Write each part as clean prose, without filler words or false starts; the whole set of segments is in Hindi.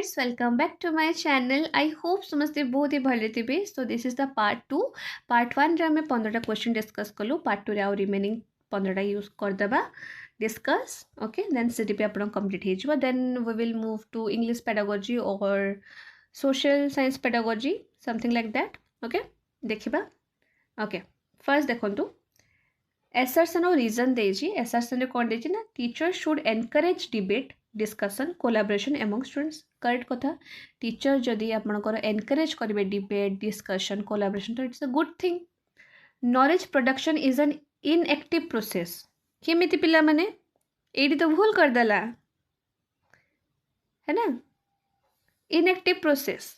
guys, welcome back to my channel. I hope समस्ते बहुत ही भले थे. So this is the part 2. Part 1 रे हमें 15टा क्वेश्चन डिस्कस कलु. Part 2 रे आउ रिमेनिंग 15टा यूज कर देबा डिस्कस. ओके, देन सीटीपी आपन कंप्लीट हे जबा. Then we will move to English pedagogy or social science pedagogy, something like that. Okay, देखिबा. Okay, first देखंतु assertion और reason देजी. assertion रे कोन देजी ना, teacher should encourage debate, discussion, collaboration among students. Correct कथा. टीचर जदि आपनकर एनकरेज करेंगे डिबेट, डिस्कशन, कोलाबोरेशन, तो it's a good thing. Knowledge production is an inactive process. केमिति पिला माने एडी तो भूल कर देला है ना. Inactive process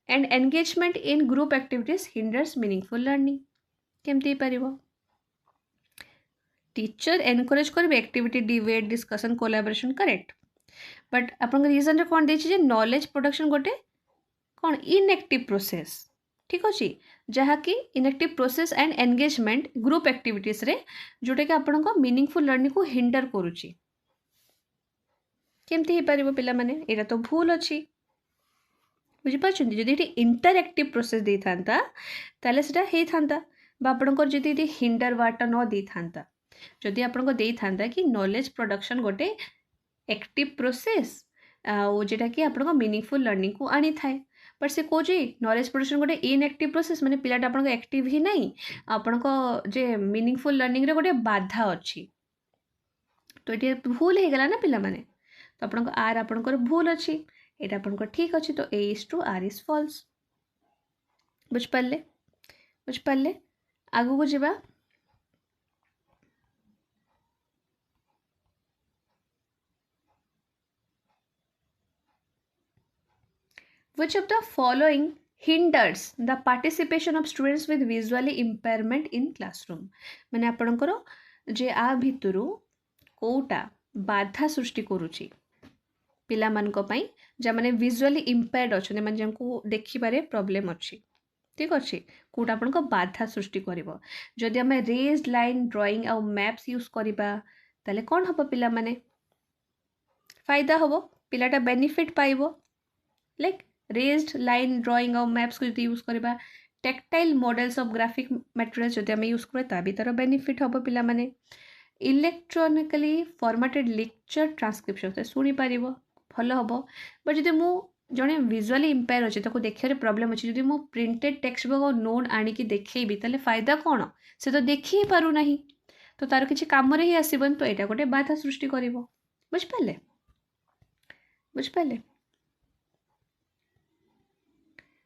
and engagement in group activities hinders meaningful learning. केमति पारिबो. टीचर एनकरेज करेंगे activity, debate, discussion, collaboration. Correct. But आपन रीजन रे कोन देछि जे नॉलेज प्रोडक्शन गोटे कोन इनएक्टिव प्रोसेस. ठीक अछि, जहा कि inactive process and engagement group activities रे जोटे कि आपन को मीनिंगफुल लर्निंग को हिंडर करूछि. केमति हे परिबो पिला माने. एटा तो भूल अछि. बुझि पाछन. जदि एटी इंटरएक्टिव प्रोसेस दे थांता ताले सेटा हे थांता. बा आपन को जदि एटी हिंडर वाटा न दे थांता, जदि आपन को दे थांता कि नॉलेज प्रोडक्शन गोटे एक्टिव प्रोसेस जेटा कि आपन को मीनिंगफुल लर्निंग को आनी थाए. बट से कोजी नॉलेज प्रोडक्शन गोटे इनएक्टिव प्रोसेस माने पिलाटा आपन को एक्टिव ही नहीं, आपन को जे मीनिंगफुल लर्निंग रे गोटे बाधा अछि. तो एटी भूल हे गेला ना पिला माने. तो आपन को आर आपन को भूल अछि, एटा आपन को ठीक अछि. तो A is true, R is false. बुझ पल्ले आगु को जिबा. Which of the following hinders the participation of students with visually impairment in classroom? माने आपनकर जे आ भितरु कोटा बाधा सृष्टि करूची पिला मानक पई जे माने विजुअली इम्पेयर्ड अछने, माने जंको देखि बारे प्रॉब्लम अछि. ठीक अछि. कोटा आपनको बाधा सृष्टि करिवो. जदि हमें रेज्ड लाइन ड्राइंग आ मैप्स यूज करिबा ताले कोन हबो पिला माने फायदा हबो, पिलाटा बेनिफिट पाइबो. लाइक रेज्ड लाइन ड्राइंग और मैप्स को यूज करबा, tactile models of graphic materials जदि हम यूज करबा ता भीतर बेनिफिट हबो पिला माने. इलेक्ट्रॉनिकली फॉर्मेटेड लेक्चर ट्रांसक्रिप्शन से सुनी पारिबो, भलो हबो. बट जदि मु जने विजुअली इम्पेयर अछि ताको देखिरे प्रॉब्लम अछि, जदि मु प्रिंटेड टेक्स्ट बुक और नोट आनी कि देखैबी ताले फायदा कोन. से तो देखि ही पारु नाही, तो तार किछि काम रे ही आसीबन. तो एटा गोटे बाधा सृष्टि करिवो. बुझ पाले.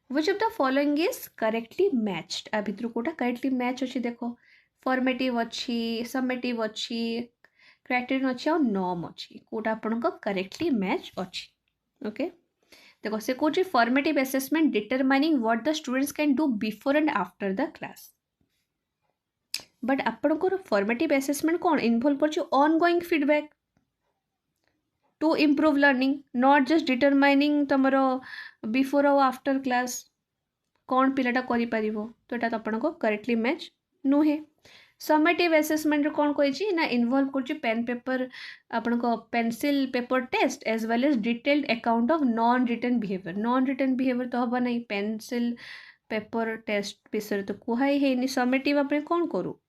Which of the following is correctly matched? आ भितर कोटा करेक्टली मैच अछि. देखो, फॉर्मेटिव अछि, समेटिव अछि, क्राइटेरियन अछि और नॉर्म अछि. कोटा आपन को करेक्टली मैच अछि. ओके, देखो से कोची formative assessment determining what the students can do before and after the class. But आपन को फॉर्मेटिव असेसमेंट कोन इन्वॉल्व करछि ongoing feedback to improve learning, not just determining तमरो बिफोर और आफ्टर क्लास कौन पिलाटा करि पारिबो. तो एटा आपन को करेक्टली मैच नुहे. समेटिव असेसमेंट रे कोन कहिछि ना इन्वॉल्व करछि पेन पेपर आपन को pencil paper test as well as detailed account of non written behaviour. Non written behaviour तो हबा नहीं, पेंसिल पेपर टेस्ट विषय तो कुहाई हेनी. समेटिव आपन कोन करू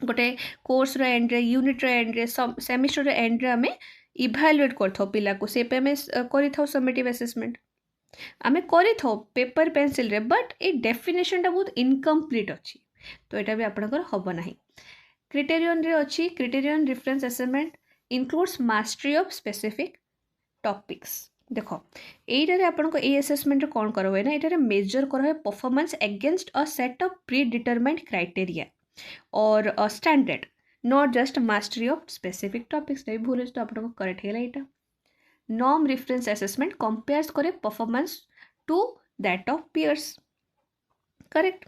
गोटे कोर्स रे एंड रे, यूनिट रे एंड रे, सेमिस्टर रे एंड रे हमें इभालुएट करथो पिला को. से पे हमें करिथो समेटिव असेसमेंट आमे करिथो पेपर पेंसिल रे. बट ए डेफिनेशन टा बहुत इनकम्प्लीट अछि, तो एटा भी आपनकर हबो नाही. क्राइटेरियन रे अछि criterion reference assessment includes mastery of specific topics. देखो एटा रे आपन को ए असेसमेंट रे कोन करबे ना, एटा रे मेजर करबे performance against a set of predetermined criteria और a standard, not just mastery of specific topics. नहीं भूल तो आपन को करेक्ट हेला. एटा नॉर्म रेफरेंस असेसमेंट कंपेयर्स करे performance to that of peers. Correct.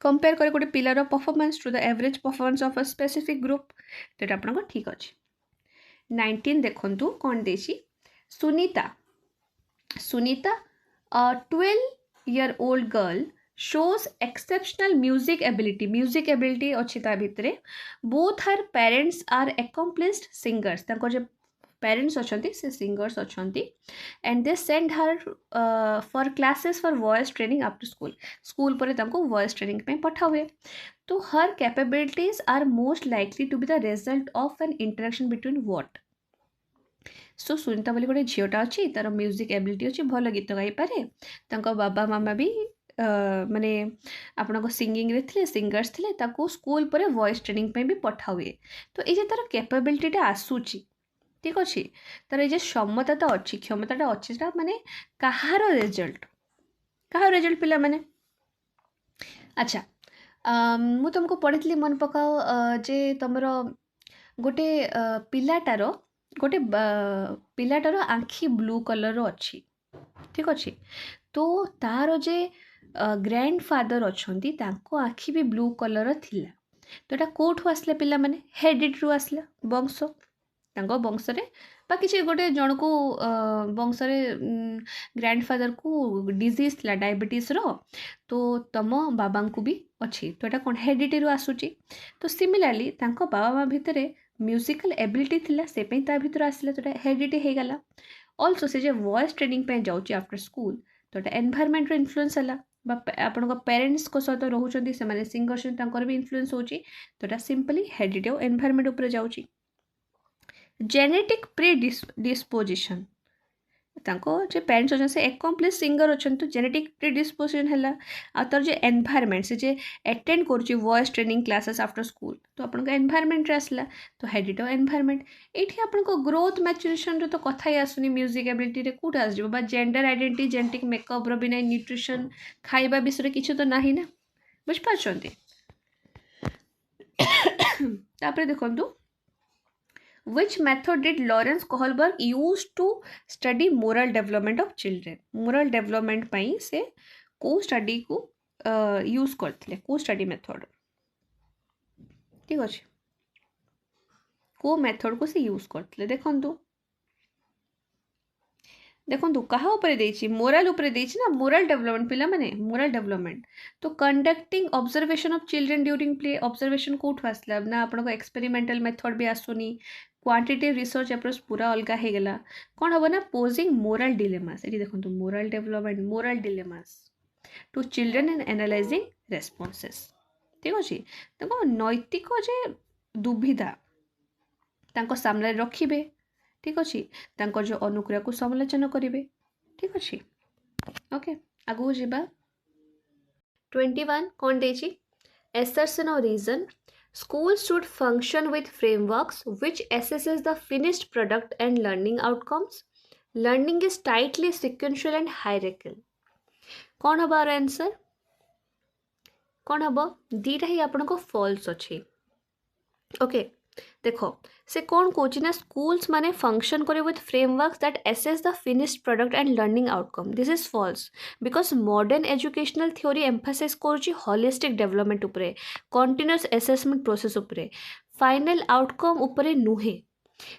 Compare करे गोटे पिलार performance to the average performance of a specific group. तो एटा आपन को ठीक अछि. 19 देखंतु कोन देछि. Sunita a 12-year-old girl shows exceptional music ability अछि ता भितरे. both her parents are accomplished singers. तांको जे पेरेंट्स अच्छे से सिंगर्स अच्छा and they send her for classes for voice training after school school पर वॉइस ट्रेनिंग पे पठा हुए तो her capabilities are most likely to be the result of an interaction between what so Sunita बोली गोटे झीटा अच्छी तार म्यूजिक एबिलिटी अच्छी भल गीत गाई पारे बाबा मामा भी माने आपण सिंगिंग रे थे सिंगर्स थे स्कूल पर वॉइस ट्रेनिंग पे भी पठा हुए तो ये तार कैपेबिलिटीटा आसूची ठीक अच्छे तार ये क्षमता अच्छी क्षमता अच्छी माने कहार रिजल्ट पिला माने अच्छा मु तुमको पढ़ी मन पकाओ जे तुमर गोटे पिलाटार गोटे पिलाटार आँखि ब्लू कलर अच्छी ठीक अच्छे तो तार जे ग्रैंड फादर अच्छा आँखि भी ब्लू कलर थिला तो यहाँ कौटू आसला पिला माने हेरिडिटी आसला वंश वंश बा किसी गोटे जन को वंश ग्रैंड फादर को डिजीज थी डायबिटीज रो तो तुम बाबा को भी अच्छी तो यहाँ कौन हेरिडिटी आसूची तो सिमिलारली बाबा माँ भितर म्यूजिकल एबिलिटी थिला से भितर आसला तो हेरिडिटी हो गला ऑल्सो से वॉइस ट्रेनिंग पे जाऊँगी आफ्टर स्कूल तो एनवायरमेंट इन्फ्लुएंस है आपण पेरेंट्स को सहित रोचते से सिंगर भी इन्फ्लुएंस होची तो सिंपली हेरिडिटी और एनवायरमेंट उपर जाऊँगी जेनेटिक प्री डिस्पोजिशन जे पेरेंट्स अच्छे से एकम्प्लीस सिंगर अच्छा तो जेनेटिक प्री डिस्पोजिशन है आ तर जो एनवायरमेंट से जे अटेंड कर voice training classes after school तो आपन एनवायरमेंट आसला तो हेरिडिटी और एनवायरमेंट ये आपन ग्रोथ मैच्युरेशन तो कथा ही आसुनी म्यूजिक एबिलिटी रे कूट आस जेंडर आइडेंटिटी जेनेटिक मेकअप भी ना न्यूट्रिशन खाइबा विषय किसी तो ना ना बुझिपार देखु Which method did Lawrence Kohlberg use to study moral development of children? Moral development पाई से को study को use करते को study method ठीक अच्छे को मेथड को से यूज करते देखो कहा मोराल ना मोराल डेवलपमेंट पिला माने मोराल डेवलपमेंट तो conducting observation of children during play observation कोठू आसला ना आपन एक्सपेरिमेंटल मेथड भी आसुनी क्वांटिटेटिव रिसर्च अप्रोच पूरा अलग हो गला कौन हम ना पोजिंग मोराल डिलेमास ये देखो moral development moral dilemmas to children and analysing responses ठीक अच्छे देखो नैतिक जे दुविधा सामने रखिए ठीक अच्छे जो अनुक्रिया को समालोचना करेंगे ठीक अच्छे ओके आगू जावा 21 कौन देची assertion or reason schools should function with frameworks which assesses the finished product and learning outcomes learning is tightly sequential and hierarchical कौन हम आंसर कौन हम दीटा ही आपन को फॉल्स अच्छे ओके देखो से कौन कौच ना स्कूल्स माने फंक्शन करे with frameworks that assess the finished product and learning outcome this is false because modern educational theory emphasize करुच्ची होलिस्टिक डेवलपमेंट उपरे कंटिन्यूअस असेसमेंट प्रोसेस उपरे फाइनल आउटकम उपरे नुहे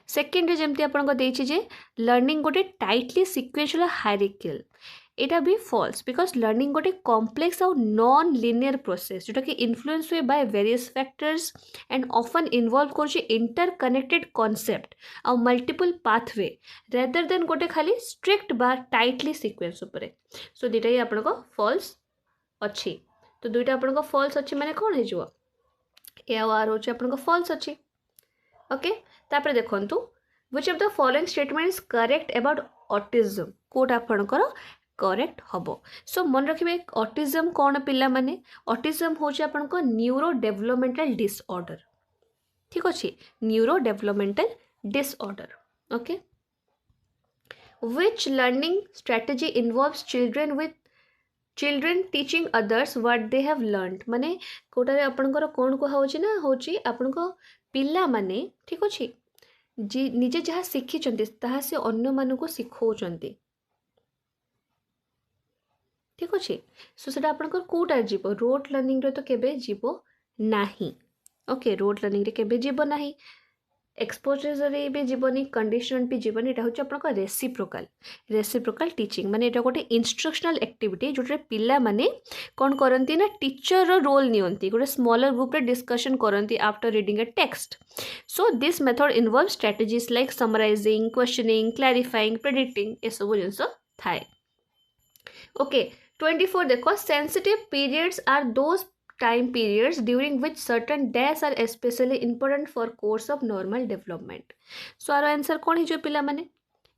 सेकेंड जमती आपन देछि जे लर्निंग गोटे टाइटली सिक्वेन्शियल हायरार्किकल एटा भी फॉल्स बिकॉज लर्निंग गोटे कॉम्प्लेक्स और नॉन लिनियर प्रोसेस जोटा कि इन्फ्लुएंस हुए by various factors and often involve कर इंटर कनेक्टेड कॉन्सेप्ट और मल्टीपल पाथवे रेदर देन गोटे खाली स्ट्रिक्ट बा टाइटली सिक्वेन्स उपरे सो दुईटा ही आपन फॉल्स अच्छी तो दुईटा आपन फॉल्स अच्छी माने कौन हो ए आर हो आपन फॉल्स अच्छी ओके तापर देखंतु which of the following statement is correct about autism कोट आपनकर करेक्ट हम सो मन रखिए ऑटिज्म कौन पिला माने ऑटिज्म होची आपनको न्यूरो डेवलपमेंटल डिसऑर्डर ठीक अच्छे neuro developmental disorder okay which learning strategy involves children teaching others what they have learned माने कोटारे आपनकर कौन कहा होची ना होची आपनको पिला माने ठीक अच्छे जी निजे जहाँ शिखी ताहा से अन्य मानक शिखौचंती ठीक अच्छे सो से आपंकर कौटा जीव रोट लर्निंग रे तो केबे जीव नाही ओके रोट लर्निंग रे केबे जीव नाही एक्सपोजरी भी जीवनी कंडीशन भी जीवनी एटा होची आपन रेसिप्रोकाल टीचिंग माने एटा गोटे इंस्ट्रक्शनल एक्टिविटी जोटे पिला माने कोन करंती ना टीचर रो रोल नियंती गोटे स्मॉलर ग्रुप रे डिस्कशन करंती after reading a text so this method involve strategies like summarising questioning clarifying predicting ए सब जिंस थाए ओके 24 देखो sensitive periods are those time periods during which certain days are especially important for course of normal development so आरो आंसर कोन हिजो पिला माने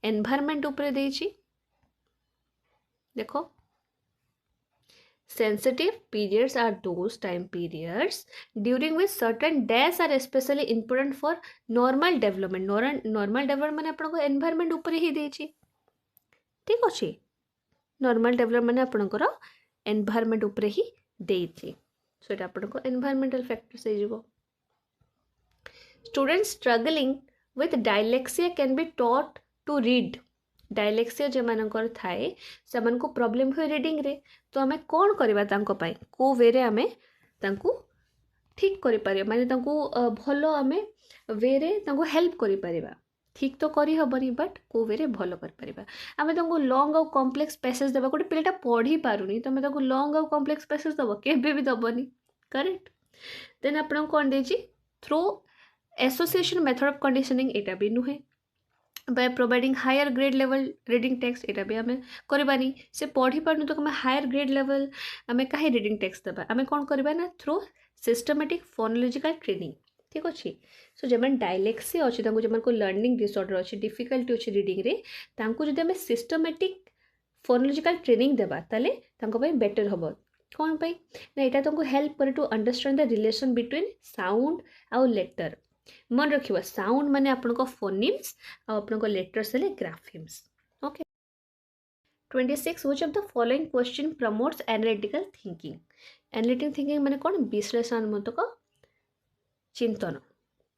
एनवायरनमेंट ऊपर देछि देखो sensitive periods are those time periods during which certain days are especially important for normal development normal development माने आपन को एनवायरनमेंट ऊपर ही देछि ठीक अछि normal development माने आपन को एनवायरनमेंट ऊपर ही देछि so it आपको environmental factors students struggling with dyslexia can be taught to read dyslexia जे मानकर थाए से मन को प्रॉब्लम हो रीडिंग रे तो हमें कौन करबा तांको पाई को वे रे हमें तांको ठीक करि पारे माने तांको भलो हमें वे रे तांको हेल्प करि पारिबा ठीक तो करी हबनी बट को वे रे भलो कर पारिबा हमें तांको लॉन्ग और कॉम्प्लेक्स पैसेज देबा कोटे पिलेटा पढ़ी पारुनी तमे तांको लॉन्ग और कॉम्प्लेक्स पैसेज दबो केबे भी दबनी करेक्ट देन आपन कोन देछि through association method of conditioning एटा भी नुहे by providing higher grade level reading text एटा भी हमें करबानी से पढ़ी पारनु तो हमें हायर ग्रेड लेवल हमें काहे रीडिंग टेक्स्ट दबा हमें कोन करबा ना थ्रू सिस्टमैटिक फोनोलॉजिकल ट्रेनिंग ठीक अच्छे सो जमन डायलेक्सिया अच्छे जमन को लर्निंग डिसऑर्डर अच्छे डिफिकल्टी अच्छे रीडिंग रे तांको जदि हमें सिस्टमैटिक फोनोलॉजिकल ट्रेनिंग देबा ताले तांको पई बेटर हबो कौन पाई ना यहाँ तुमको हेल्प करे to understand the relation between sound आउ लेटर मन रखिबा साउंड माने आपन को फोनिम्स आ आपन को लेटर्स ले graphemes okay 26 which of the following question promotes analytical thinking माने कोन विश्लेषणात्मक चिंतन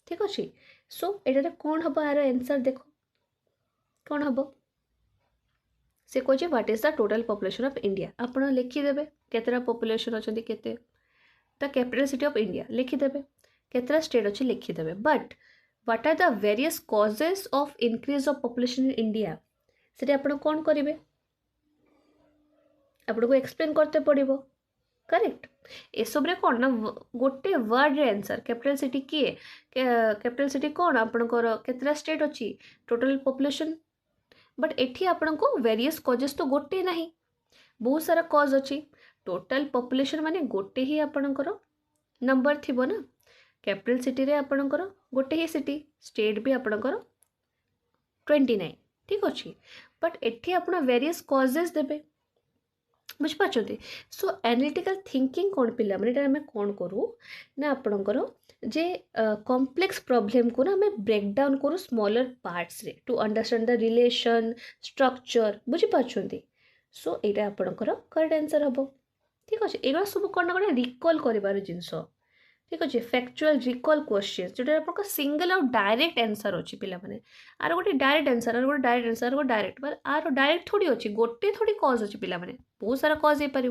ठीक अछि सो एटा कोन हबो यार आंसर देखो कोन हबो से कहे what is the total population of India आपण लिखिदेवे केतरा पॉपुलेशन अच्छे केते the capital city of India लिखिदेवे केतरा स्टेट अच्छे लिखिदेवे but what are the various causes of increase of population in India से आपण कौन करेंगे आपन को एक्सप्लेन करते पड़ो करेक्ट ए सब रे कौन ना गोटे वर्ड रे आंसर कैपिटल सिटी किए कैपिटल सिटी कौन आपनकर केतरा स्टेट अच्छी टोटल पॉपुलेशन बट एठी आपन को वेरियस कॉजेस तो गोटे नहीं बहुत सारा कॉज अच्छी टोटल पॉपुलेशन माने गोटे ही आपनकर नंबर थिबो ना कैपिटल सिटी रे आपनकर गोटे ही सिटी स्टेट भी आपनकर 29 ठीक अच्छे बट एठी आपन वेरियस कॉजेस देबे बुझ पाछते सो एनालिटिकल थिंकिंग कौन पिला माने एटा हमें कौन करू ना आपनकर जे कॉम्प्लेक्स प्रॉब्लम को ना हमें ब्रेक डाउन करू स्मॉलर पार्ट्स रे to understand the relation structure बुझ पाछते सो एटा आपनकर करेक्ट आंसर हबो ठीक अच्छे एगुला सब कौन गोटे रिकल कर जिनस ठीक अच्छे फैक्चुअल रिकल क्वेश्चन जोटा आप सिंगल और डायरेक्ट आंसर अच्छी पिला माने आर गोटे डायरेक्ट आंसर आर गोटे डायरेक्ट आंसर गोटे डायरेक्ट बट आर डायरेक्ट थोड़ी अच्छी गोटे थोड़ी कज अच्छी पिला माने बहुत सारा कज हो पार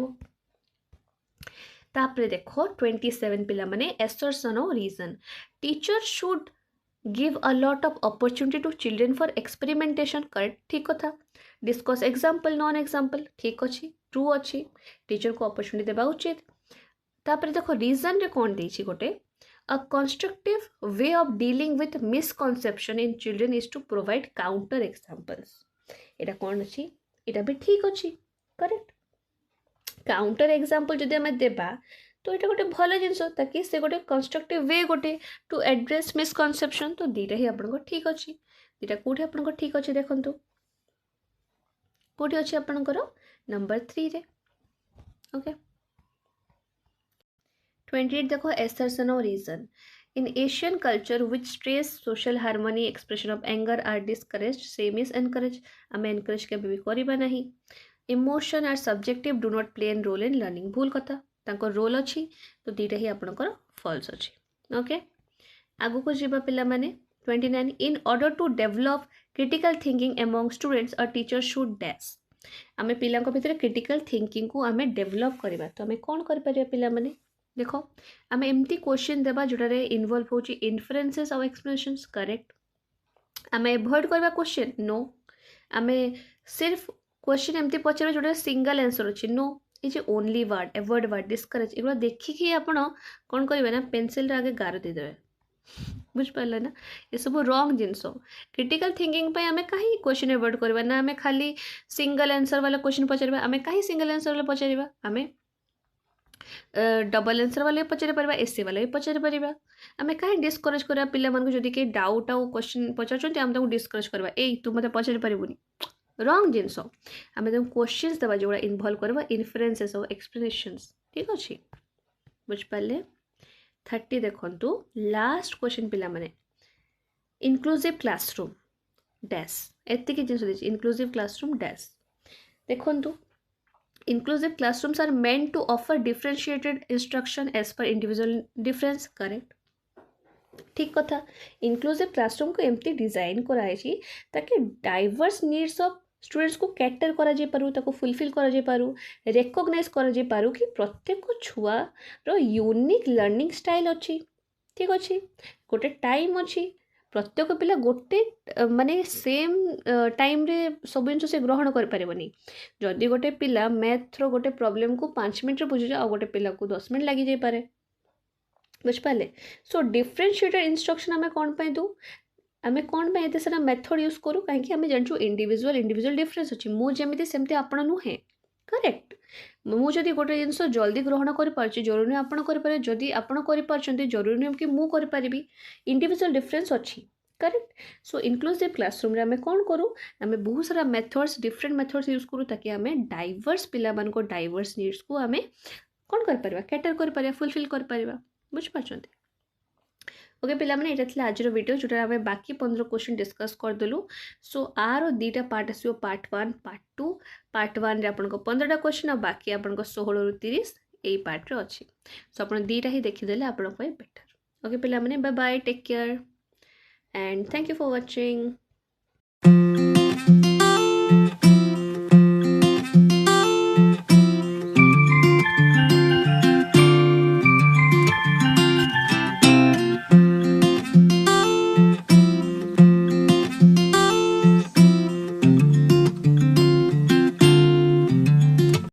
तापरे देखो 27 पिला माने एसर्शन और reason teacher should give a lot of opportunity to children for experimentation correct ठीक कथा डिस्कस एग्जांपल नॉन एग्जांपल ठीक अच्छी ट्रू अच्छी टीचर को अपॉर्चुनिटी देबा उचित तापरे देखो रीजन रे कौन देछि गोटे a constructive way of dealing with misconception in children is to provide counter examples एटा कौन अच्छी एटा भी ठीक अच्छी करेक्ट काउंटर एग्जांपल जदि हमें देबा तो ये गोटे भल जिनस ताकि से गोटे कंस्ट्रक्टिव वे गोटे टू एड्रेस मिसकनसेप्शन तो दीटा ही आपन को ठीक अच्छी दीटा कोठी आपन को ठीक अच्छी देखंतु कोठी अच्छी आपनकर नंबर 3 रे ओके 28 देखो assertion और reason in Asian culture which stress social harmony expression of anger are discouraged same is encouraged हमें encourage के भी करिबा नहीं emotion are subjective do not play an role in learning भूल कथा तांको रोल अच्छी तो दीटा ही आपनकर फॉल्स अच्छी ओके आगु को जीवा पिला माने 29 in order to develop critical thinking among students a teacher should dash आमे पिला को भितर क्रिटिकल थिंकिंग को आमे डेवलप करबा तो आमे कोन कर परिया पिला माने देख आम एमती क्वेश्चन देवा जोटारे इनवॉल्व हो इन्फरेन्सेस और एक्सप्लेनेशंस करेक्ट आम एभॉइड करवा क्वेश्चन नो आम सिर्फ क्वेश्चन एमती पचार जोटा सिंगल आंसर अच्छे no yes only word avoid word discourage एगुला देखिए आप कौन करेंगे ना पेनसिल आगे गार देदेवे बुझिपारे ना ये सब रंग जिनस क्रिटिकल थिंकिंग आम कहीं क्वेश्चन एवॉइड करवा ना आम खाली सिंगल आंसर वाला क्वेश्चन पचार आम कहीं सिंगल आंसर वाला पचार आम डबल आंसर वाले पचारि पारिबा एसे वाले भी पचारि पारिबा आमे काहे डिस्करेज करबा पिला मानकु जदि के डाउट आउ क्वेश्चन पचारछन्ति आम ताकु डिस्करेज करबा ए तू मते पचारि पारिबुनी रॉन्ग जिनस आमे ताकु क्वेश्चंस देबा जोड़ा इन्वॉल्व करबा इन्फरेन्सेस और एक्सप्लेनेशंस ठीक अछि बुझ पाले 30 देखंतु लास्ट क्वेश्चन पिला माने इनक्लूसिव क्लासरूम डैश एति के जिनस दिछि इनक्लूसिव क्लासरूम डैश देखंतु inclusive classrooms are meant to offer differentiated instruction as per individual difference correct ठीक कथा inclusive classroom को एमती डिजाइन कराई ताकि डाइवर्स नीड्स ऑफ स्टूडेंट्स को कैटर करा जाय पारू ताको फुलफिल करा जाय पारू रिकॉग्नाइज करा जाय पारू कि प्रत्येक छुआ रो यूनिक लर्निंग स्टाइल अच्छी ठीक अच्छी गोटे टाइम अच्छी प्रत्येक पिला गोटे माने सेम टाइम रे सब जिन से ग्रहण कर पारिबनी जदि गोटे पिला मैथ रो गोटे प्रॉब्लम को 5 मिनट रे बुझे आ गोटे पिला को 10 मिनट लगी जाय पारे बुझ पाले सो डिफरेंशिएटेड इंस्ट्रक्शन हमें कौन पे दू आमे कौन पे एते सारा मेथड यूज करू काहे कि हमें जानचू इंडिविजुअल डिफरेंस अछि मु जेमिति सेमति आपण नुहे करेक्ट मु जदि गोटे जिनस जल्दी ग्रहण कर पारछि जरूरी आपण कर पारे जदि आपण कर पारछन्ति जरूरी नहीं कि मु कर पारिबी इंडिविजुअल डिफरेंस अछि करेक्ट सो इनक्लूसिव क्लासरूम रे हमें कौन करूँ आम बहुत सारा मेथड्स डिफरेंट मेथड्स यूज करूँ ताकि आम डाइवर्स पिला मान को डाइवर्स नीड्स को आम कौन कर पारिबा कैटर कर पारिबा फुलफिल कर पारिबा बुझ पारछन्ति ओके पिला माने एटा थिला आज रो वीडियो जोटा आम बाकी 15 क्वेश्चन डिस्कस कर देलु सो आरो दीटा पार्ट आसीओ पार्ट 1 पार्ट 2 पार्ट 1 रे आपन को 15टा क्वेश्चन आ बाकी आपन को 16 रु 30 एई पार्ट रे अछि सो आपन दीटा ही देखि देले आपन को बेटर ओके पिला माने bye bye take care and thank you for watching.